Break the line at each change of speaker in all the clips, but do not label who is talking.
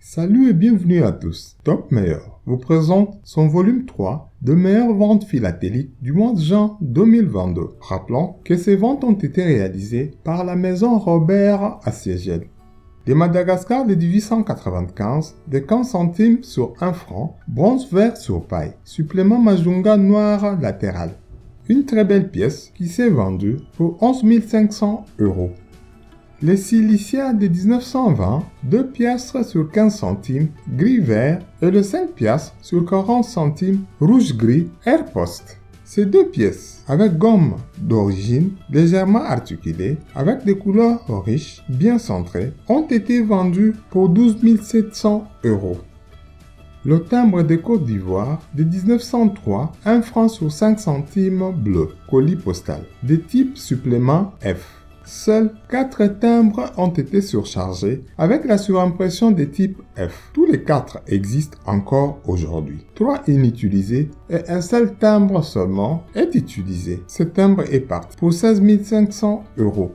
Salut et bienvenue à tous. Top Meilleur vous présente son volume 3 de meilleures ventes philatéliques du mois de juin 2022. Rappelons que ces ventes ont été réalisées par la maison Robert Assiégel. Des Madagascar de 1895, des 15 centimes sur 1 franc, bronze vert sur paille, supplément Majunga noir latéral. Une très belle pièce qui s'est vendue pour 11 500 €. Les siliciens de 1920, 2 piastres sur 15 centimes, gris-vert, et le 5 piastres sur 40 centimes, rouge-gris, Airpost. Ces 2 pièces, avec gomme d'origine, légèrement articulée, avec des couleurs riches, bien centrées, ont été vendues pour 12 700 €. Le timbre de Côte d'Ivoire de 1903, 1 franc sur 5 centimes bleu, colis postal, de type supplément F. Seuls 4 timbres ont été surchargés avec la surimpression de type F. Tous les 4 existent encore aujourd'hui. 3 inutilisés et un seul timbre seulement est utilisé. Ce timbre est parti pour 16 500 €.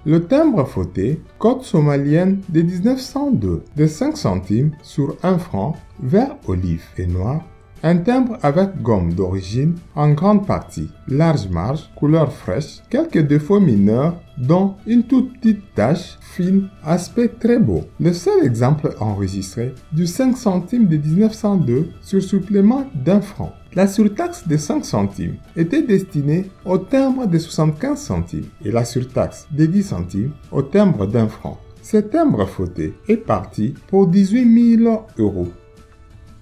Le timbre fauté, Côte somalienne de 1902, de 5 centimes sur 1 franc, vert olive et noir. Un timbre avec gomme d'origine en grande partie, large marge, couleur fraîche, quelques défauts mineurs dont une toute petite tache fine, aspect très beau. Le seul exemple enregistré du 5 centimes de 1902 sur supplément d'1 franc. La surtaxe de 5 centimes était destinée au timbre de 75 centimes et la surtaxe de 10 centimes au timbre d'1 franc. Ce timbre fauté est parti pour 18 000 €.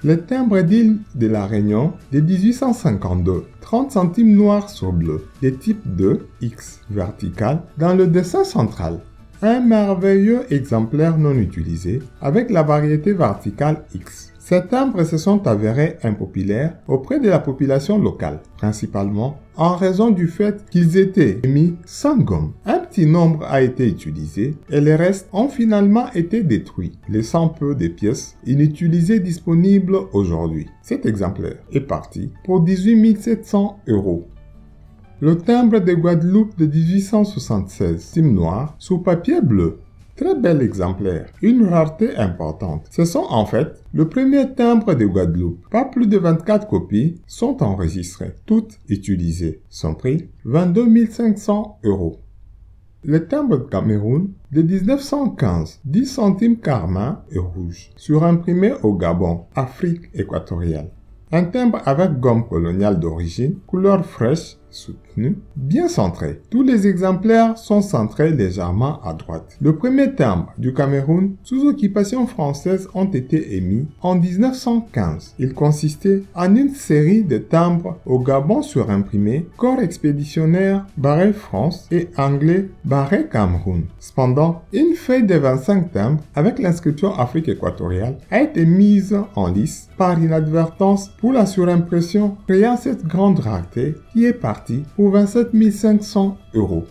Le timbre d'île de la Réunion de 1852, 30 centimes noir sur bleu, de type 2X vertical dans le dessin central. Un merveilleux exemplaire non utilisé avec la variété verticale X. Ces timbres se sont avérés impopulaires auprès de la population locale, principalement en raison du fait qu'ils étaient émis sans gomme. Un petit nombre a été utilisé et les restes ont finalement été détruits, laissant peu de pièces inutilisées disponibles aujourd'hui. Cet exemplaire est parti pour 18 700 €. Le timbre de Guadeloupe de 1876, team noir, sous papier bleu. Très bel exemplaire, une rareté importante. Ce sont en fait le premier timbre de Guadeloupe. Pas plus de 24 copies sont enregistrées, toutes utilisées. Son prix, 22 500 €. Le timbre de Cameroun de 1915, 10 centimes carmin et rouge, surimprimé au Gabon, Afrique équatoriale. Un timbre avec gomme coloniale d'origine, couleur fraîche, soutenue, bien centré. Tous les exemplaires sont centrés légèrement à droite. Le premier timbre du Cameroun sous occupation française ont été émis en 1915. Il consistait en une série de timbres au Gabon surimprimés, corps expéditionnaire barré France et anglais barré Cameroun. Cependant, une feuille de 25 timbres avec l'inscription Afrique équatoriale a été mise en lice par inadvertance pour la surimpression, créant cette grande rareté qui est partie pour 27 500 €.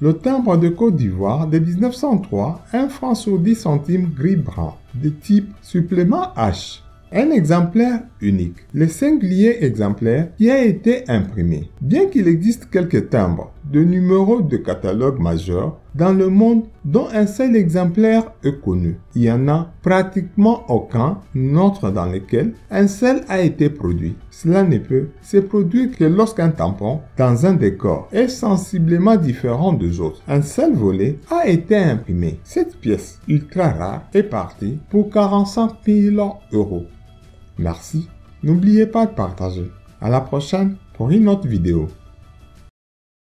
Le timbre de Côte d'Ivoire de 1903, 1 franc sur 10 centimes gris-brun, de type supplément H. Un exemplaire unique, le singulier exemplaire qui a été imprimé. Bien qu'il existe quelques timbres de numéros de catalogue majeurs dans le monde dont un seul exemplaire est connu, il y en a pratiquement aucun autre dans lequel un seul a été produit. Cela ne peut se produire que lorsqu'un tampon dans un décor est sensiblement différent des autres. Un seul volet a été imprimé. Cette pièce ultra rare est partie pour 45 000 €. Merci. N'oubliez pas de partager. À la prochaine pour une autre vidéo.